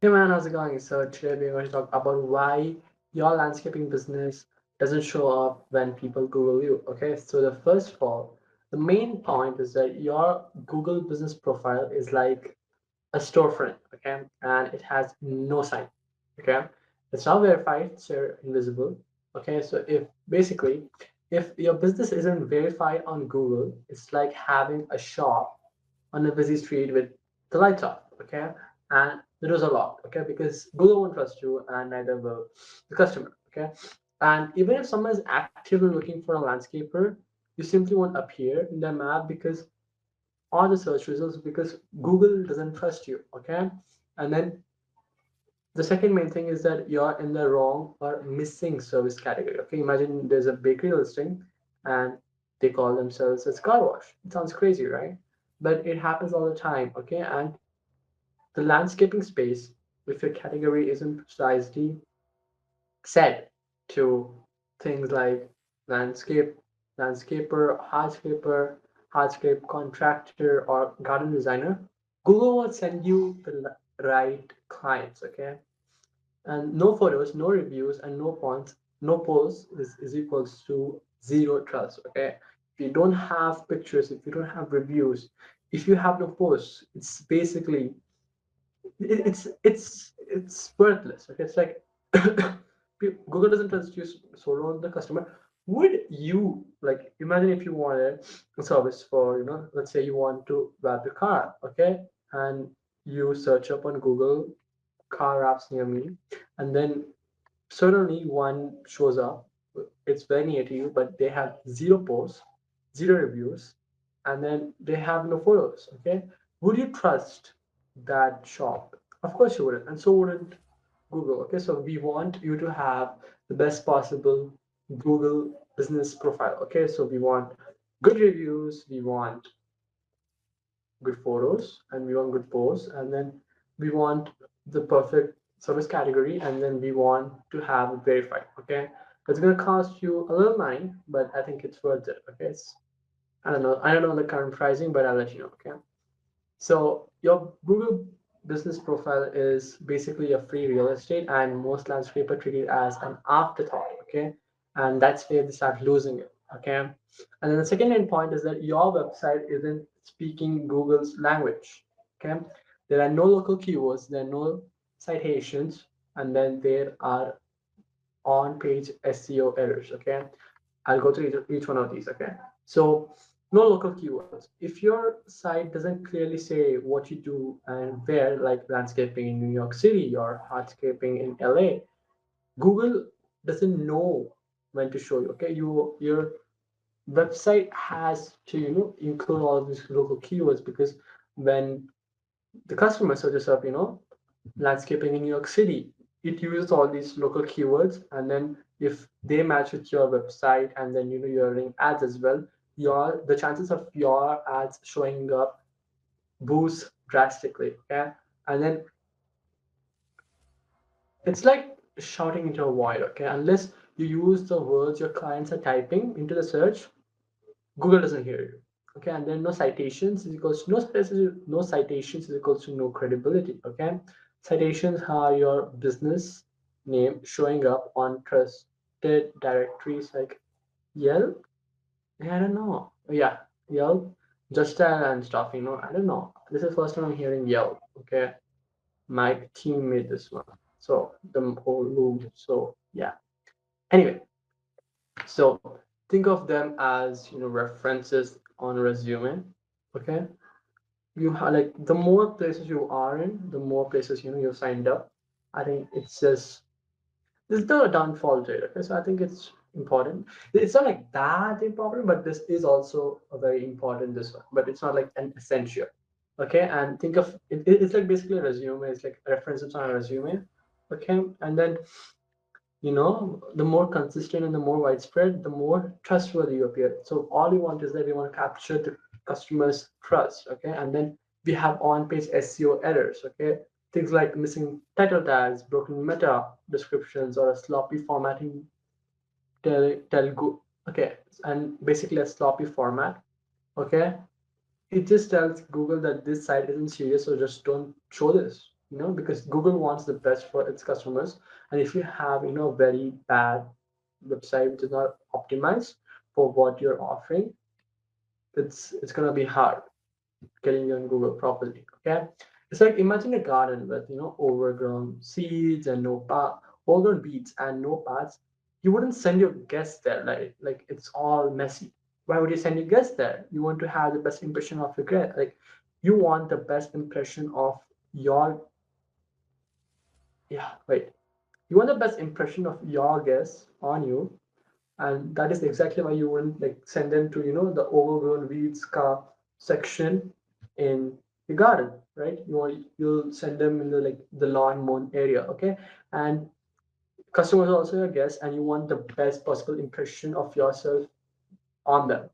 Hey man, how's it going? So today we're going to talk about why your landscaping business doesn't show up when people Google you. Okay, so the first of all, the main point is that your Google business profile is like a storefront, okay, and it has no sign, okay. It's not verified, it's invisible, okay. So if your business isn't verified on Google, it's like having a shop on a busy street with the lights off, okay? And the doors are locked, okay? Because Google won't trust you and neither will the customer, okay? And even if someone is actively looking for a landscaper, you simply won't appear in their map because all the search results because Google doesn't trust you, okay? And then the second main thing is that you're in the wrong or missing service category. Okay, imagine there's a bakery listing and they call themselves as car wash. It sounds crazy, right? But it happens all the time. Okay, and the landscaping space, if your category isn't precisely set to things like landscape, landscaper, hardscape contractor, or garden designer, Google will send you the right clients. Okay, and no photos, no reviews, and no points, no posts is equals to zero trust. Okay, if you don't have pictures, if you don't have reviews, if you have no posts, it's basically it's worthless. Okay, it's like Google doesn't trust you solo on the customer. Would you like imagine if you wanted a service for let's say you want to wrap your car, okay, and you search up on Google car wraps near me, and then suddenly one shows up. It's very near to you, but they have zero posts, zero reviews, and then they have no photos. Okay, would you trust that shop? Of course you wouldn't, and so wouldn't Google. Okay, so we want you to have the best possible Google business profile. Okay, so we want good reviews, we want good photos, and we want good posts, and then we want the perfect service category, and then we want to have it verified. Okay, it's going to cost you a little money, but I think it's worth it. Okay, I don't know the current pricing, but I'll let you know. Okay, so your Google business profile is basically a free real estate, and most landscaper treat it as an afterthought. Okay, and that's where they start losing it. Okay, and then the second main point is that your website isn't speaking Google's language. Okay, there are no local keywords, there are no citations, and then there are on-page SEO errors. Okay, I'll go through each one of these. Okay, so no local keywords. If your site doesn't clearly say what you do and where, like landscaping in New York City or hardscaping in LA, Google doesn't know when to show you. Okay, your website has to include all of these local keywords because when the customer searches up landscaping in New York City, it uses all these local keywords, and then if they match with your website, and then you're running ads as well, your the chances of your ads showing up boosts drastically. Okay, and then it's like shouting into a void. Okay, unless you use the words your clients are typing into the search, Google doesn't hear you. Okay, and then no citations is equals to no citations is equals to no credibility. Okay, citations are your business name showing up on trusted directories like Yelp. I don't know. Yeah, Yelp, Just and stuff. I don't know. This is the first time I'm hearing Yelp. Okay, my team made this one. So the whole loop. So yeah. Anyway, so think of them as references on a resume. Okay, you have like the more places you are in, the more places you've signed up. I think it's just there's no downfall to it. Okay, so I think it's important. It's not like that important, but this is also a very important this one. But it's not like an essential. Okay, and think of it's like basically a resume. It's like references on a resume. Okay, and then the more consistent and the more widespread, the more trustworthy you appear. So all we want is that we want to capture the customer's trust, okay? And then we have on-page SEO errors, okay? Things like missing title tags, broken meta descriptions, or a sloppy formatting okay, and basically a sloppy format, okay? It just tells Google that this site isn't serious, so just don't show this. because Google wants the best for its customers. And if you have, very bad website which is not optimized for what you're offering, it's gonna be hard getting you on Google properly. Okay, it's like imagine a garden with overgrown seeds and overgrown weeds and no paths. You wouldn't send your guests there, like it's all messy. Why would you send your guests there? You want to have the best impression of your guest. Like you want the best impression of your yeah wait you want the best impression of your guests on you, and that is exactly why you wouldn't like send them to the overgrown weeds car section in your garden, right? You'll send them in the lawn mown area. Okay, and customers are also your guests, and you want the best possible impression of yourself on them.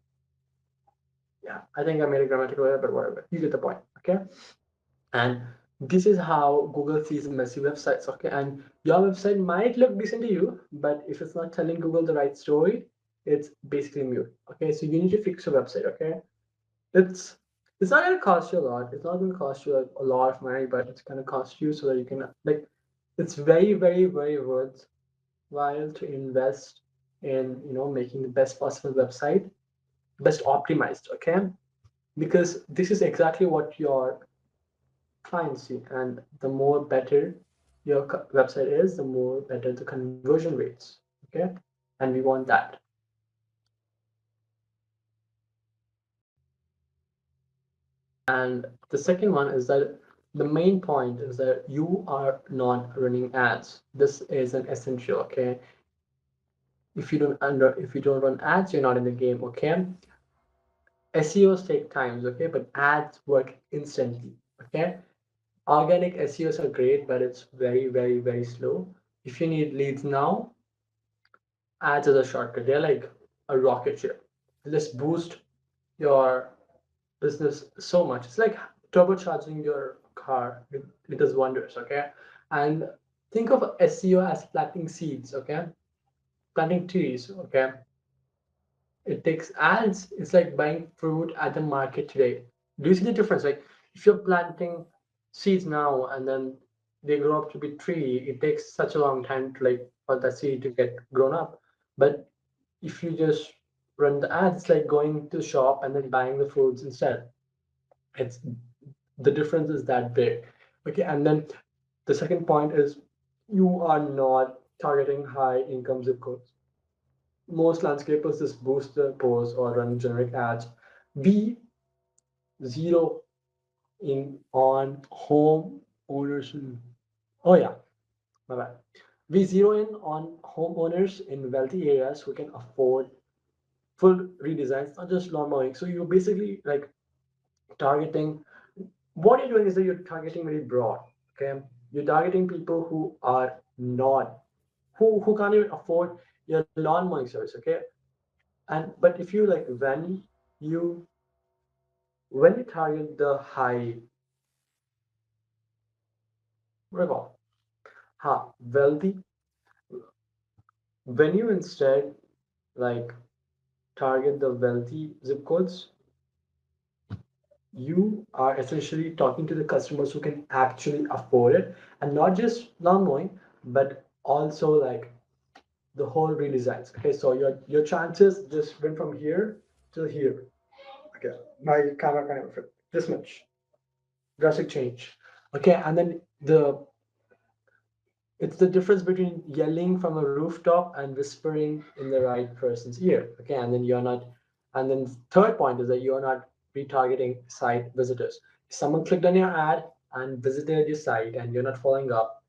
Yeah, I think I made a grammatical error, but whatever, you get the point. Okay, and this is how Google sees messy websites. Okay, and your website might look decent to you, but if it's not telling Google the right story, it's basically mute. Okay, so you need to fix your website. Okay, it's it's not going to cost you a lot. It's not going to cost you like a lot of money, but it's going to cost you so that you can like it's very very very worthwhile to invest in making the best possible website, best optimized. Okay, because this is exactly what your clients see, and the more better your website is, the more better the conversion rates. Okay, and we want that. And the second one is that the main point is that you are not running ads. This is an essential. Okay, if you don't run ads, you're not in the game. Okay, SEOs take times. Okay, but ads work instantly. Okay, organic SEOs are great, but it's very very very slow. If you need leads now, ads as a shortcut. They're like a rocket ship. They just boost your business so much. It's like turbocharging your car. It does wonders. Okay, and think of SEO as planting seeds. Okay, planting trees. Okay, it takes ads. It's like buying fruit at the market today. Do you see the difference? Like if you're planting seeds now and then they grow up to be tree, it takes such a long time to like for that seed to get grown up. But if you just run the ads, it's like going to the shop and then buying the fruits instead. It's the difference is that big. Okay, and then the second point is you are not targeting high income zip codes. Most landscapers just boost their posts or run generic ads. We zero in on home owners. Oh yeah, my bad. We zero in on homeowners in wealthy areas who can afford full redesigns, not just lawn mowing. So you're basically like targeting. What you're doing is that you're targeting very broad. Okay, you're targeting people who are not who can't even afford your lawn mowing service. Okay, and but if you like you when you target the high what do you call wealthy, when you instead like target the wealthy zip codes, you are essentially talking to the customers who can actually afford it, and not just lawn mowing, but also like the whole redesigns. Okay, so your chances just went from here to here. Okay, my camera kind of this much drastic change. Okay, and then it's the difference between yelling from a rooftop and whispering in the right person's ear. Okay, and then you're not. And then third point is that you're not retargeting site visitors. If someone clicked on your ad and visited your site and you're not following up,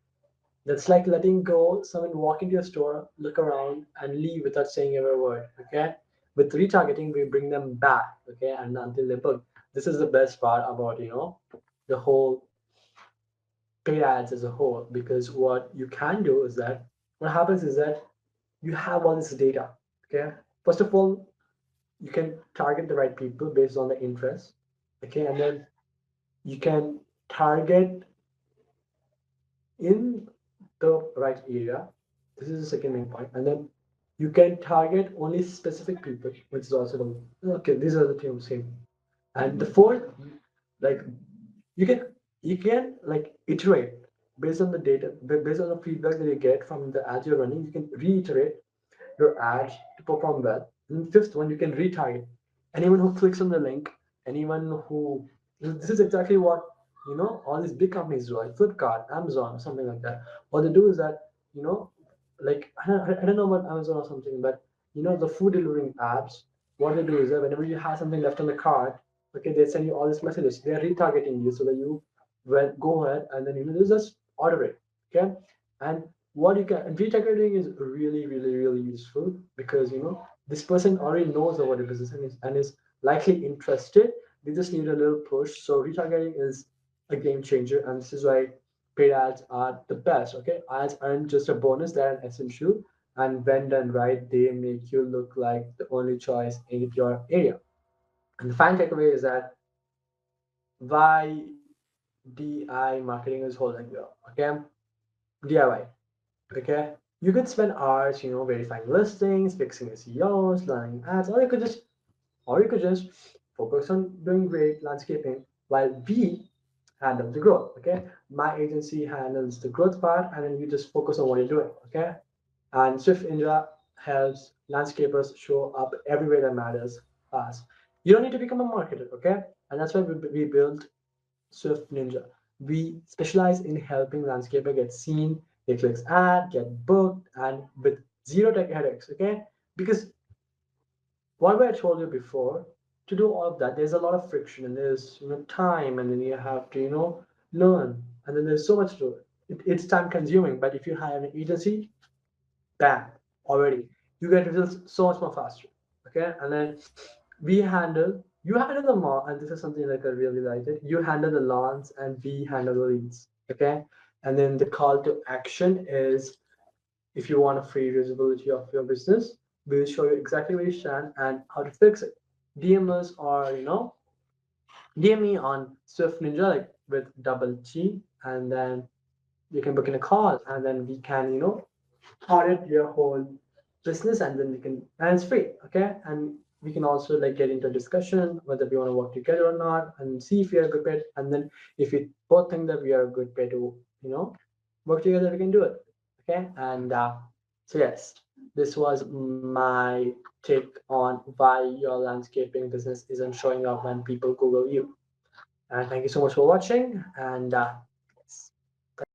that's like letting go someone walk into your store, look around, and leave without saying ever a word. Okay. With retargeting, we bring them back. Okay, and until they book. This is the best part about the whole paid ads as a whole, because what you can do is that what happens is that you have all this data. Okay, first of all, you can target the right people based on the interest. Okay, and then you can target in the right area. This is the second main point. And then you can target only specific people, which is also okay. These are the two same. And the fourth, like you can you can like iterate based on the data, based on the feedback that you get from the ads you're running. You can reiterate your ads to perform well. And fifth one, you can retarget anyone who clicks on the link, anyone who, this is exactly what all these big companies do, like Flipkart, Amazon, or something like that. What they do is that you know, like I don't know about Amazon or something, but the food delivering apps. What they do is that whenever you have something left on the cart, okay, they send you all these messages. They are retargeting you so that you go ahead and then you just order it. Okay, and what you can, and retargeting is really really really useful because this person already knows about the business and is likely interested. They just need a little push. So retargeting is a game changer, and this is why paid ads are the best. Okay, ads aren't just a bonus; they're an essential. And when done right, they make you look like the only choice in your area. And the final takeaway is that why DI marketing is holding you up. Okay, DIY. Okay, you could spend hours, verifying listings, fixing SEOs, learning ads, or you could just focus on doing great landscaping while we handle the growth. Okay, my agency handles the growth part, and then you just focus on what you're doing. Okay, and Swift India helps landscapers show up everywhere that matters fast. You don't need to become a marketer. Okay, and that's why we built Swift Ninja. We specialize in helping landscaper get seen, get clicks ad, get booked, and with zero tech headaches. Okay, because what I told you before, to do all of that, there's a lot of friction and there's time, and then you have to learn, and then there's so much to it. It's time consuming. But if you hire an agency, bam, already you get results so much more faster. Okay, and then you handle the more, and this is something like I really liked it. You handle the lawns and we handle the leads. Okay, and then the call to action is, if you want a free visibility of your business, we'll show you exactly where you stand and how to fix it. DM us, or DM me on Swift Ninja, like with double T, and then you can book in a call, and then we can audit your whole business, and then we can, and it's free. Okay, and we can also like get into a discussion whether we want to work together or not, and see if we are a good pair, and then if we both think that we are a good pair to work together, we can do it. Okay, and so yes, this was my take on why your landscaping business isn't showing up when people Google you. And thank you so much for watching, and